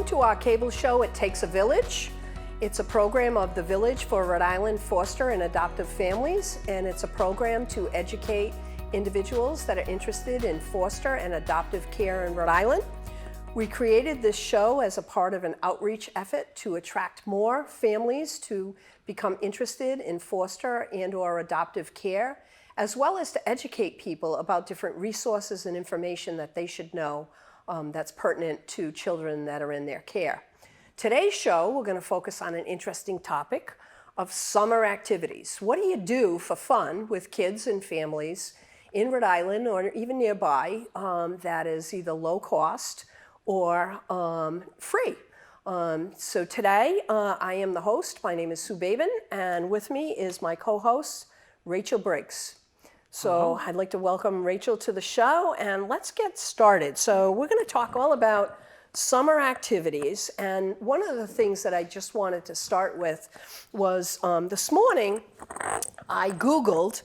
to our cable show, It Takes a Village. It's a program of the Village for Rhode Island foster and adoptive families, and it's a program to educate individuals that are interested in foster and adoptive care in Rhode Island. We created this show as a part of an outreach effort to attract more families to become interested in foster and/or adoptive care, as well as to educate people about different resources and information that they should know that's pertinent to children that are in their care. Today's show, we're going to focus on an interesting topic of summer activities. What do you do for fun with kids and families in Rhode Island or even nearby that is either low cost or free? So today, I am the host. My name is Sue Babin, and with me is my co-host, Rachel Briggs. So I'd like to welcome Rachel to the show, and let's get started. So we're going to talk all about summer activities, and one of the things that I just wanted to start with was this morning I Googled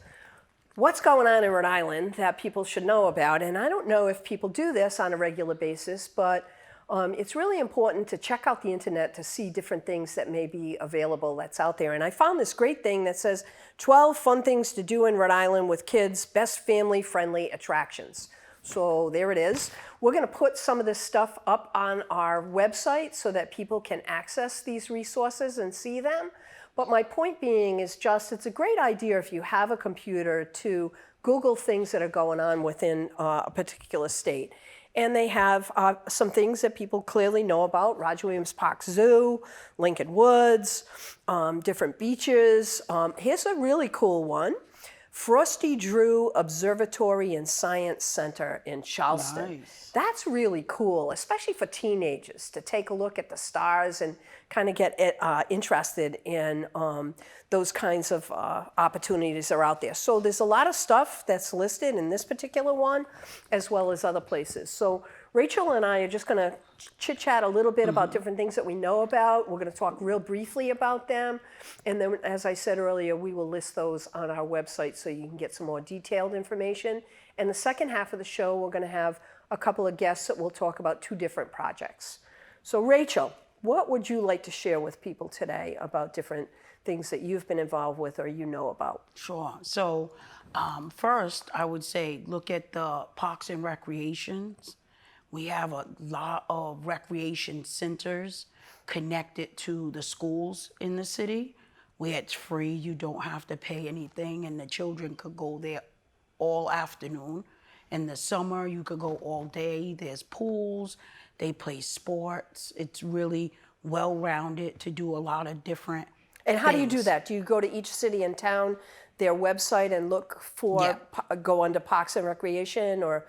what's going on in Rhode Island that people should know about, and I don't know if people do this on a regular basis, but it's really important to check out the internet to see different things that may be available that's out there. And I found this great thing that says 12 fun things to do in Rhode Island with kids, best family-friendly attractions. So there it is. We're going to put some of this stuff up on our website so that people can access these resources and see them. But my point being is just it's a great idea if you have a computer to Google things that are going on within a particular state. And they have some things that people clearly know about: Roger Williams Park Zoo, Lincoln Woods, different beaches. Here's a really cool one: Frosty Drew Observatory and Science Center in Charleston. Nice. That's really cool, especially for teenagers, to take a look at the stars and kind of get interested in those kinds of opportunities that are out there. So there's a lot of stuff that's listed in this particular one, as well as other places. So Rachel and I are just going to chit-chat a little bit about different things that we know about. We're going to talk real briefly about them. And then, as I said earlier, we will list those on our website so you can get some more detailed information. And the second half of the show, we're going to have a couple of guests that will talk about two different projects. So Rachel, what would you like to share with people today about different things that you've been involved with or you know about? Sure. So first, I would say look at the parks and recreations. We have a lot of recreation centers connected to the schools in the city where it's free. You don't have to pay anything, and the children could go there all afternoon. In the summer, you could go all day. There's pools. They play sports. It's really well-rounded to do a lot of different And how things. do you do that? Do you go to each city and town, their website, and look for, go under Parks and Recreation, or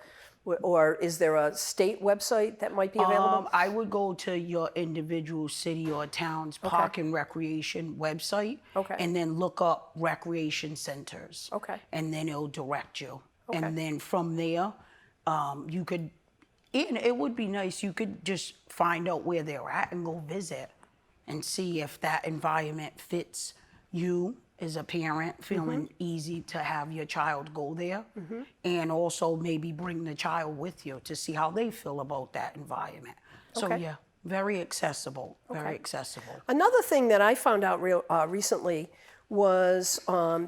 is there a state website that might be available? I would go to your individual city or town's park and recreation website, and then look up recreation centers, and then it'll direct you. And then from there, you could, and it would be nice, you could just find out where they're at and go visit and see if that environment fits you as a parent, feeling easy to have your child go there, and also maybe bring the child with you to see how they feel about that environment. So yeah, very accessible, very accessible. Another thing that I found out recently was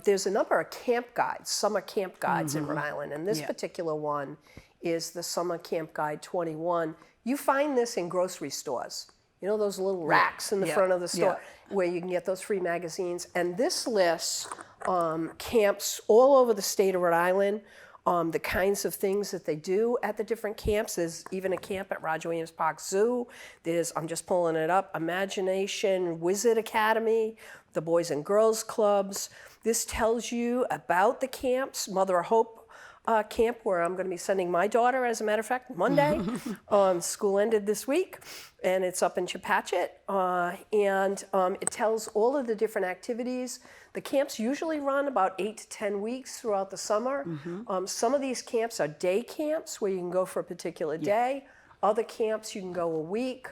there's a number of camp guides, summer camp guides in Rhode Island, and this particular one is the Summer Camp Guide 21. You find this in grocery stores. You know those little racks in the front of the store where you can get those free magazines. And this lists camps all over the state of Rhode Island, the kinds of things that they do at the different camps. There's even a camp at Roger Williams Park Zoo. There's, I'm just pulling it up, Imagination Wizard Academy, the Boys and Girls Clubs. This tells you about the camps, Mother of Hope camp, where I'm going to be sending my daughter, as a matter of fact, Monday. School ended this week, and it's up in Chepachet. And it tells all of the different activities. The camps usually run about 8 to 10 weeks throughout the summer. Some of these camps are day camps where you can go for a particular day. Other camps, you can go a week.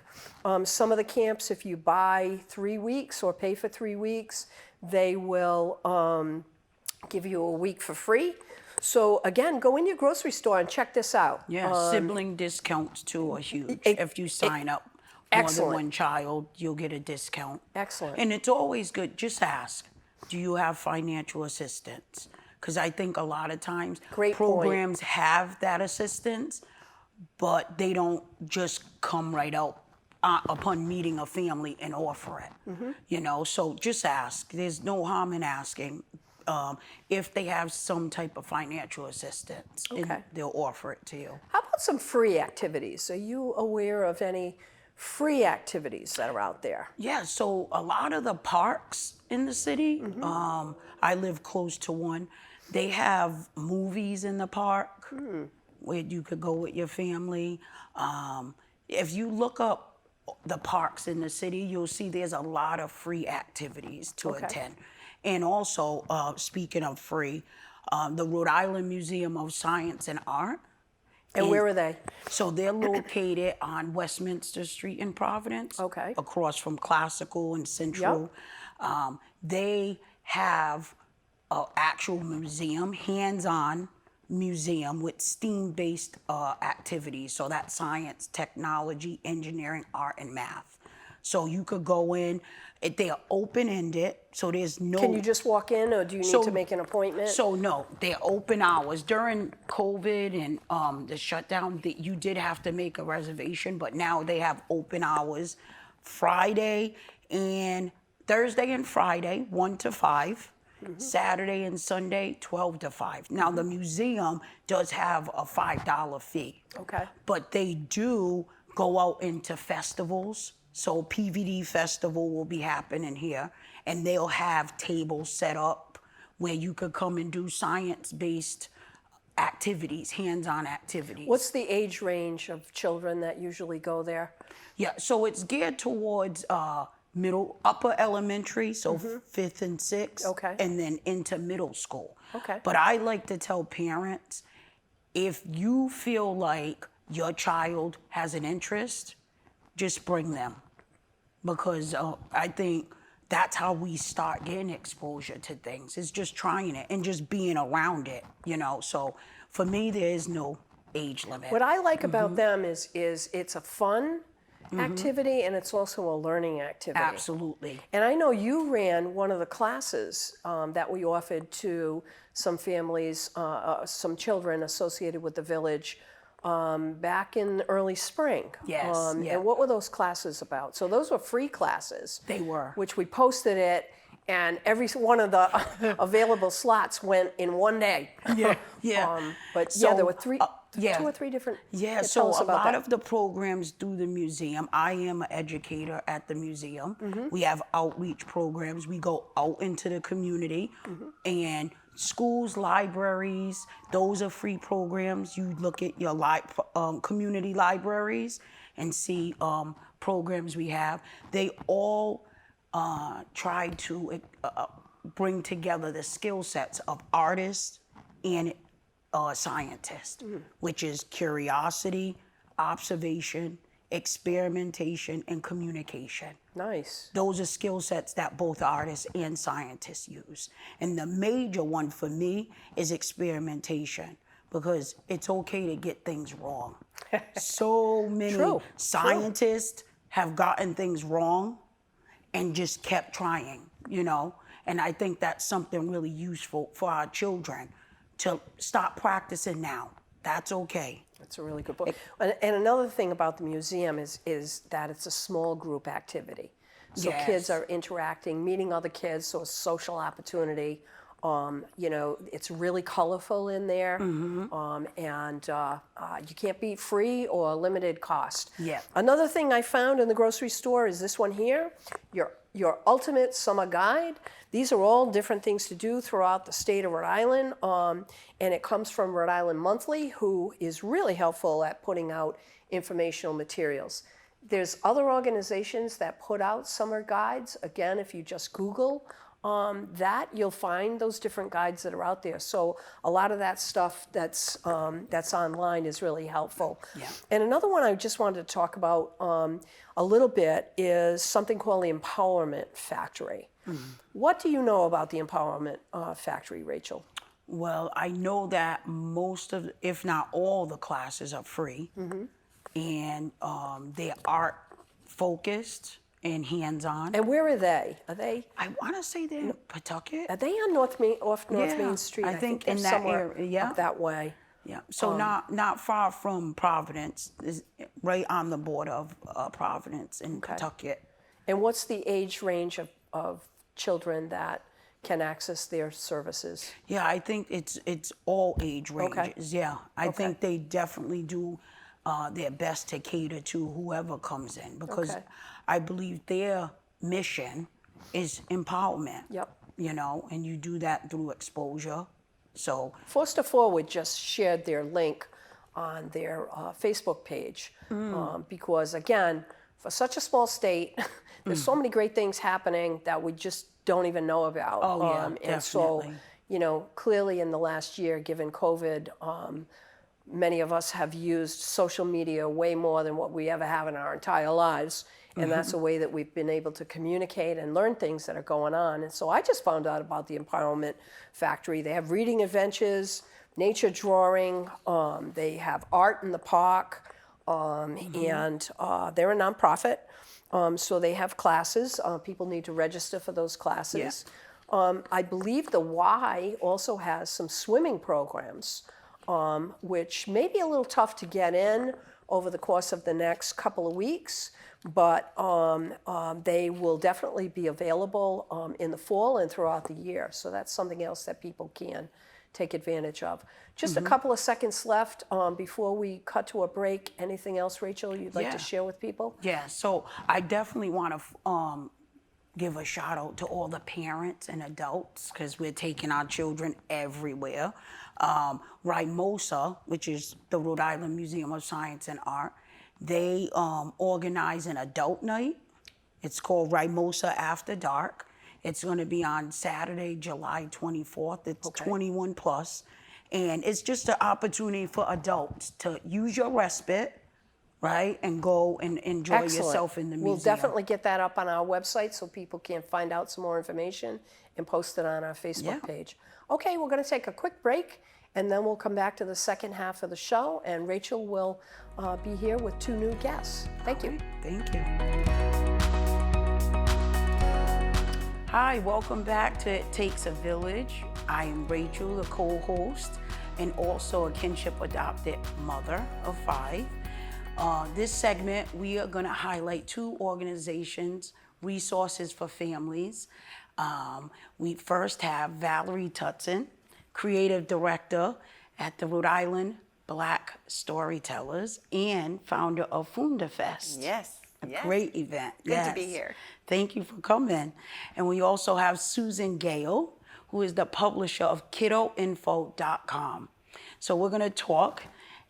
Some of the camps, if you buy 3 weeks or pay for 3 weeks, they will give you a week for free. So again, go in your grocery store and check this out. Yeah, sibling discounts too are huge if you sign up more than one child, you'll get a discount. Excellent. And it's always good, just ask, do you have financial assistance? Because I think a lot of times programs have that assistance, but they don't just come right out upon meeting a family and offer it. You know, so just ask. There's no harm in asking. If they have some type of financial assistance, and they'll offer it to you. How about some free activities? Are you aware of any free activities that are out there? Yeah, so a lot of the parks in the city, I live close to one, they have movies in the park where you could go with your family. If you look up the parks in the city, you'll see there's a lot of free activities to attend. And also, speaking of free, the Rhode Island Museum of Science and Art. And where are they? So they're located on Westminster Street in Providence, across from Classical and Central. They have an actual museum, hands-on museum with STEAM-based activities. So that's science, technology, engineering, art, and math. So you could go in. They're open-ended, so there's no... Can you just walk in, or do you need to make an appointment? So no, they're open hours. During COVID and the shutdown, you did have to make a reservation, but now they have open hours Thursday and Friday, 1 to 5. Saturday and Sunday, 12 to 5. Now, the museum does have a $5 fee. But they do go out into festivals. So PVD Festival will be happening here, and they'll have tables set up where you could come and do science-based activities, hands-on activities. What's the age range of children that usually go there? Yeah, so it's geared towards upper elementary, so 5th and 6th, and then into middle school. But I like to tell parents, if you feel like your child has an interest, just bring them. Because I think that's how we start getting exposure to things. It's just trying it and just being around it, you know. So for me, there is no age limit. What I like about them is it's a fun activity, and it's also a learning activity. Absolutely. And I know you ran one of the classes that we offered to some families, some children associated with the village back in early spring. Yes. And what were those classes about? So those were free classes. They were. Which we posted it, and every one of the available slots went in one day. But so, there were two or three different. So a lot of the programs through the museum. I am an educator at the museum. We have outreach programs. We go out into the community, and schools, libraries, those are free programs. You look at your community libraries and see programs we have. They all try to bring together the skill sets of artists and scientists, which is curiosity, observation, experimentation, and communication. Nice. Those are skill sets that both artists and scientists use. And the major one for me is experimentation, because it's okay to get things wrong. So many scientists have gotten things wrong and just kept trying, you know? And I think that's something really useful for our children to stop practicing now. That's okay. That's a really good book. And another thing about the museum is that it's a small group activity. So kids are interacting, meeting other kids, so a social opportunity. You know, it's really colorful in there, and you can't beat free or limited cost. Another thing I found in the grocery store is this one here, your ultimate summer guide. These are all different things to do throughout the state of Rhode Island, and it comes from Rhode Island Monthly, who is really helpful at putting out informational materials. There's other organizations that put out summer guides. Again, if you just Google that, you'll find those different guides that are out there. So a lot of that stuff that's online is really helpful. And another one I just wanted to talk about a little bit is something called the Empowerment Factory. What do you know about the Empowerment Factory, Rachel? Well, I know that most of, if not all, the classes are free, and they're art focused and hands-on. And where are they? Are they? I want to say they're in Pawtucket. Are they on off North Main Street? I think in they're that somewhere area. Yeah, up that way. Yeah, so not far from Providence, is right on the border of Providence in Pawtucket. And what's the age range of children that can access their services? Yeah, I think it's all age ranges. Okay. Yeah, I think they definitely do their best to cater to whoever comes in, because I believe their mission is empowerment. Yep. You know, and you do that through exposure. So Foster Forward just shared their link on their Facebook page because, again, for such a small state, there's so many great things happening that we just don't even know about. Oh, yeah, and so, you know, clearly in the last year, given COVID, many of us have used social media way more than what we ever have in our entire lives. And that's a way that we've been able to communicate and learn things that are going on. And so I just found out about the Empowerment Factory. They have reading adventures, nature drawing, they have art in the park, and they're a nonprofit. So they have classes. People need to register for those classes. Yeah. I believe the Y also has some swimming programs, which may be a little tough to get in over the course of the next couple of weeks. But they will definitely be available in the fall and throughout the year. So that's something else that people can take advantage of. Just a couple of seconds left before we cut to a break. Anything else, Rachel, you'd like to share with people? Yeah, so I definitely want to give a shout out to all the parents and adults, because we're taking our children everywhere. RIMOSA, which is the Rhode Island Museum of Science and Art, they organize an adult night. It's called RIMOSA After Dark. It's going to be on Saturday, July 24th. It's 21 plus. And it's just an opportunity for adults to use your respite, right, and go and enjoy yourself in the museum. We'll definitely get that up on our website so people can find out some more information and post it on our Facebook page. Okay, we're going to take a quick break, and then we'll come back to the second half of the show, and Rachel will be here with 2 new guests. Thank you. Thank you. Hi, welcome back to It Takes a Village. I am Rachel, the co-host, and also a kinship adopted mother of 5. This segment, we are going to highlight 2 organizations, resources for families. We first have Valerie Tutson, creative director at the Rhode Island Black Storytellers and founder of Funda Fest. Yes. A great event. Good to be here. Thank you for coming. And we also have Susan Gale, who is the publisher of Kidoinfo.com. So we're going to talk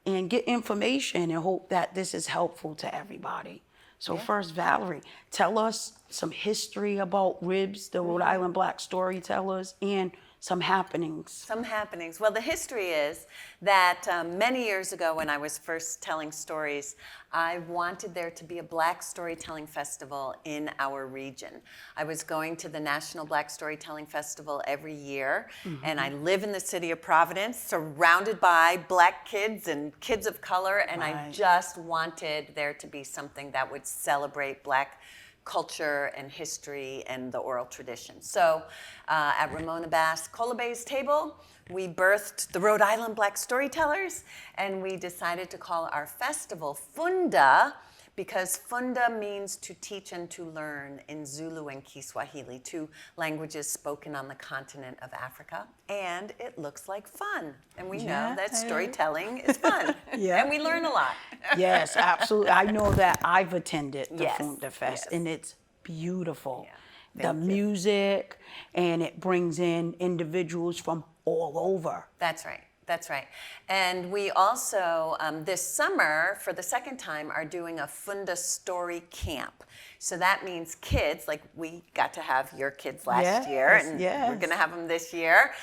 and get information and hope that this is helpful to everybody. So first, Valerie, tell us some history about RIBS, the Rhode Island Black Storytellers, and some happenings. Some happenings. Well, the history is that many years ago when I was first telling stories, I wanted there to be a Black Storytelling Festival in our region. I was going to the National Black Storytelling Festival every year, and I live in the city of Providence, surrounded by Black kids and kids of color, and I just wanted there to be something that would celebrate Black culture and history and the oral tradition. So at Ramona Bass Colabay's table, we birthed the Rhode Island Black Storytellers, and we decided to call our festival Funda, because Funda means to teach and to learn in Zulu and Kiswahili, 2 languages spoken on the continent of Africa. And it looks like fun. And we know that storytelling is fun. And we learn a lot. Yes, absolutely. I know that I've attended the Funda Fest, and it's beautiful. The music, and it brings in individuals from all over. That's right. That's right. And we also, this summer, for the second time, are doing a Funda Story Camp. So that means kids, like we got to have your kids last year, and we're going to have them this year.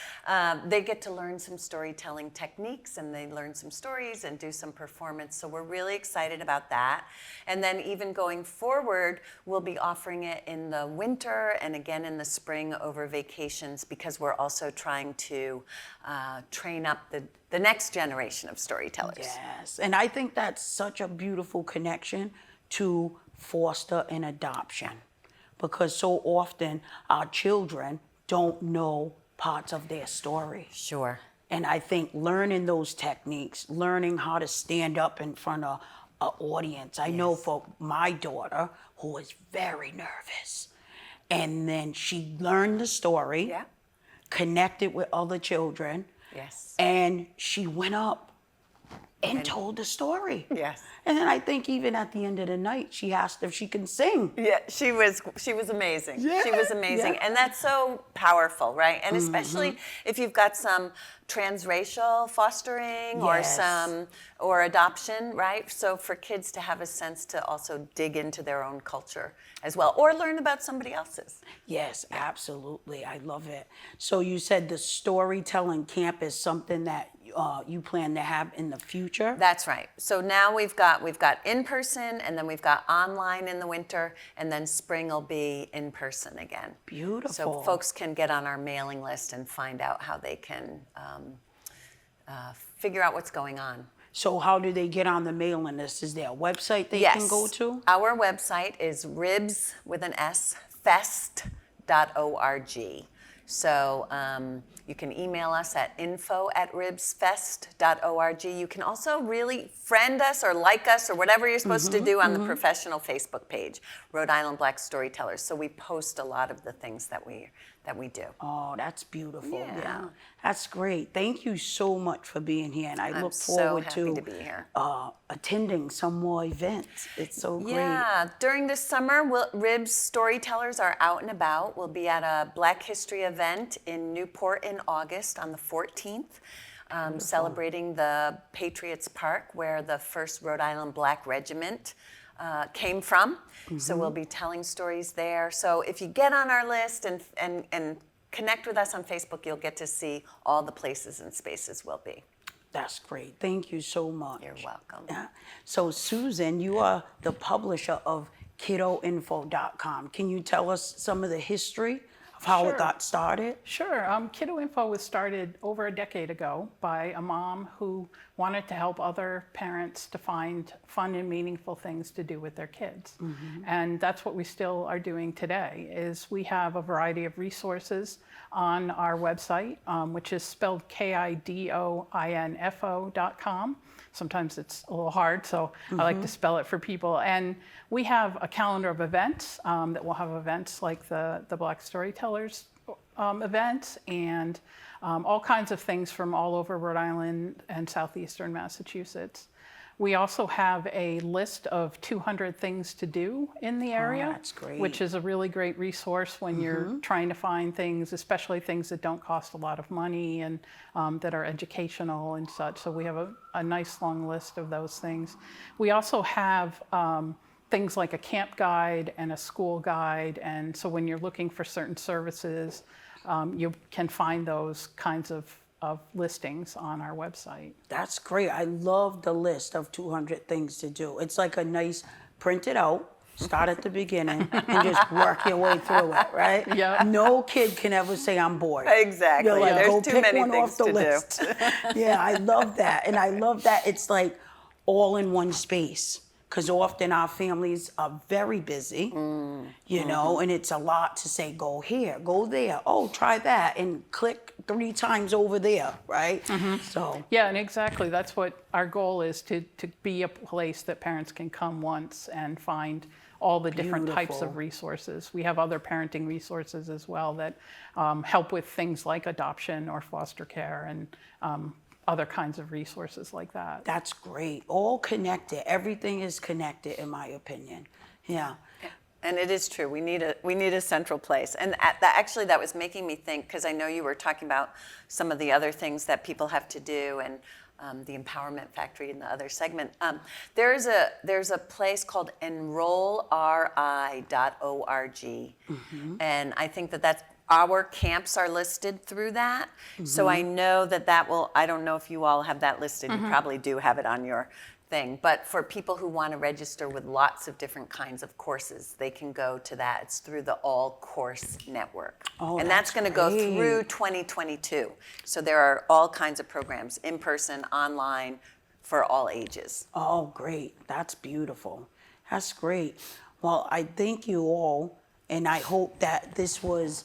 They get to learn some storytelling techniques, and they learn some stories and do some performance. So we're really excited about that. And then even going forward, we'll be offering it in the winter and again in the spring over vacations, because we're also trying to train up the next generation of storytellers. Yes, and I think that's such a beautiful connection to foster and adoption, because so often our children don't know parts of their story. Sure. And I think learning those techniques, learning how to stand up in front of an audience. I know for my daughter, who was very nervous, and then she learned the story, connected with other children, and she went up and told the story. Yes. And then I think even at the end of the night, she asked if she can sing. Yeah, she was amazing. Yeah, she was amazing. And that's so powerful, right? And especially if you've got some transracial fostering or adoption, right? So for kids to have a sense to also dig into their own culture as well, or learn about somebody else's. Yes, absolutely. I love it. So you said the storytelling camp is something that you plan to have in the future? That's right. So now we've got in person, and then we've got online in the winter, and then spring will be in person again. Beautiful. So folks can get on our mailing list and find out how they can figure out what's going on. So how do they get on the mailing list? Is there a website they can go to? Our website is ribs with an S, fest.org. So you can email us at info@ribsfest.org. You can also really friend us or like us or whatever you're supposed to do on the professional Facebook page, Rhode Island Black Storytellers. So we post a lot of the things that we do. Oh, that's beautiful. Yeah. That's great. Thank you so much for being here, and I look forward so happy to be here. Attending some more events. It's so great. Yeah, during the summer, Ribs Storytellers are out and about. We'll be at a Black History event in Newport in August on the 14th, celebrating the Patriots Park, where the first Rhode Island Black Regiment came from. So we'll be telling stories there. So if you get on our list and connect with us on Facebook, you'll get to see all the places and spaces we'll be. That's great. Thank you so much. You're welcome. Yeah. So Susan, you are the publisher of Kidoinfo.com. Can you tell us some of the history of how it got started? Sure. Kiddie-Info was started over a decade ago by a mom who wanted to help other parents to find fun and meaningful things to do with their kids. And that's what we still are doing today, is we have a variety of resources on our website, which is spelled Kidoinfo.com. Sometimes it's a little hard, so I like to spell it for people. And we have a calendar of events that will have events like the Black Storytellers event, and all kinds of things from all over Rhode Island and southeastern Massachusetts. We also have a list of 200 things to do in the area, that's great. Which is a really great resource when you're trying to find things, especially things that don't cost a lot of money and that are educational and such. So we have a nice long list of those things. We also have things like a camp guide and a school guide, and so when you're looking for certain services, you can find those kinds of listings on our website. That's great. I love the list of 200 things to do. It's like a nice print it out, start at the beginning, and just work your way through it, right? Yeah. No kid can ever say I'm bored. Exactly. You're like, There's go too pick many one things off the to list. do. Yeah, I love that. And I love that it's like all in one space. Because often our families are very busy, you know, and it's a lot to say, go here, go there, oh, try that, and click 3 times over there, right? So Yeah, and exactly. That's what our goal is, to be a place that parents can come once and find all the different types of resources. We have other parenting resources as well that help with things like adoption or foster care and other kinds of resources like that. That's great. All connected. Everything is connected, in my opinion. Yeah. And it is true. We need a central place. And that was making me think, because I know you were talking about some of the other things that people have to do, and the Empowerment Factory in the other segment. There's a place called enrollri.org, and I think that's our camps are listed through that. So I know that will, I don't know if you all have that listed, you probably do have it on your thing, but for people who want to register with lots of different kinds of courses, they can go to that. It's through the All Course Network. Oh, and that's going to go through 2022. So there are all kinds of programs, in person, online, for all ages. Oh, great. That's beautiful. That's great. Well, I thank you all, and I hope that this was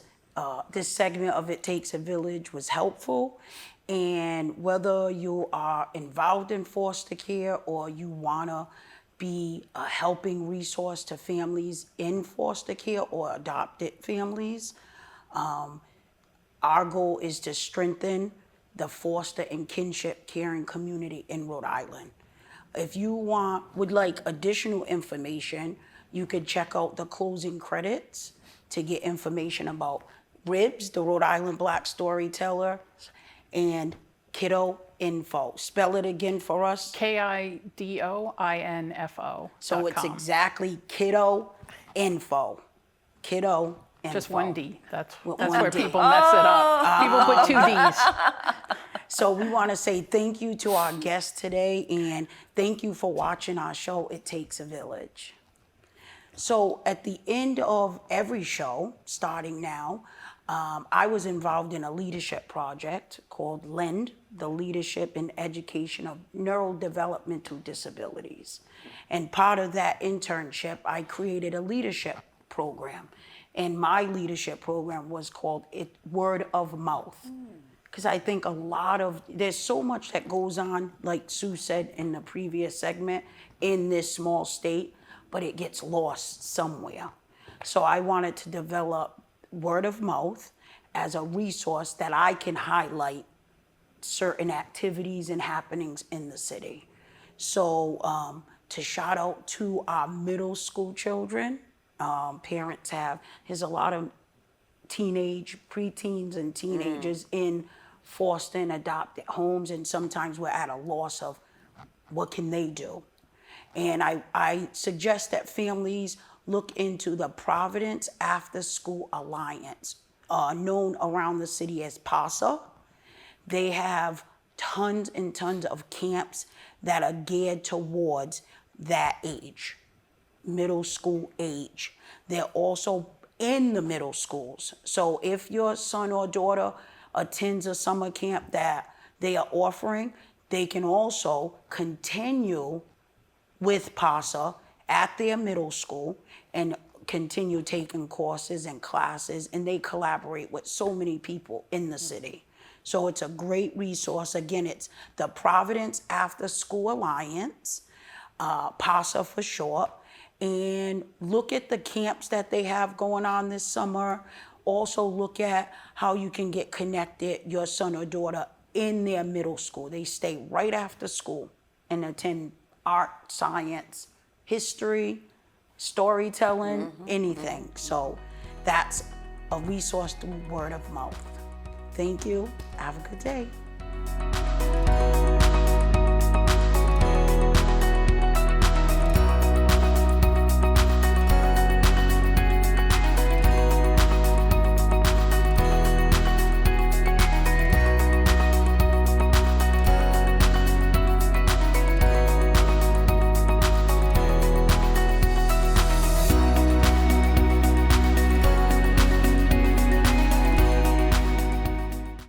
this segment of It Takes a Village was helpful. And whether you are involved in foster care or you wanna be a helping resource to families in foster care or adopted families, our goal is to strengthen the foster and kinship caring community in Rhode Island. If you would like additional information, you could check out the closing credits to get information about RIBS, the Rhode Island Black Storyteller, and Kiddo Info. Spell it again for us. KIDOINFO. So it's exactly Kiddo Info. Kiddo Info. Just one D. That's One where D. people mess it up. People put two Ds. So we want to say thank you to our guests today, and thank you for watching our show, It Takes a Village. So at the end of every show, starting now, I was involved in a leadership project called LEND, the Leadership and Education of Neurodevelopmental Disabilities. And part of that internship, I created a leadership program. And my leadership program was called Word of Mouth. Because I think there's so much that goes on, like Sue said in the previous segment, in this small state, but it gets lost somewhere. So I wanted to develop Word of Mouth as a resource that I can highlight certain activities and happenings in the city. So to shout out to our middle school children, parents there's a lot of preteens and teenagers in foster and adopted homes, and sometimes we're at a loss of what can they do. And I suggest that families look into the Providence After School Alliance, known around the city as PASA. They have tons and tons of camps that are geared towards that age, middle school age. They're also in the middle schools. So if your son or daughter attends a summer camp that they are offering, they can also continue with PASA at their middle school and continue taking courses and classes, and they collaborate with so many people in the city. So it's a great resource. Again, it's the Providence After School Alliance, PASA for short, and look at the camps that they have going on this summer. Also look at how you can get connected, your son or daughter, in their middle school. They stay right after school and attend art, science, history, storytelling, anything. So that's a resource through Word of Mouth. Thank you. Have a good day.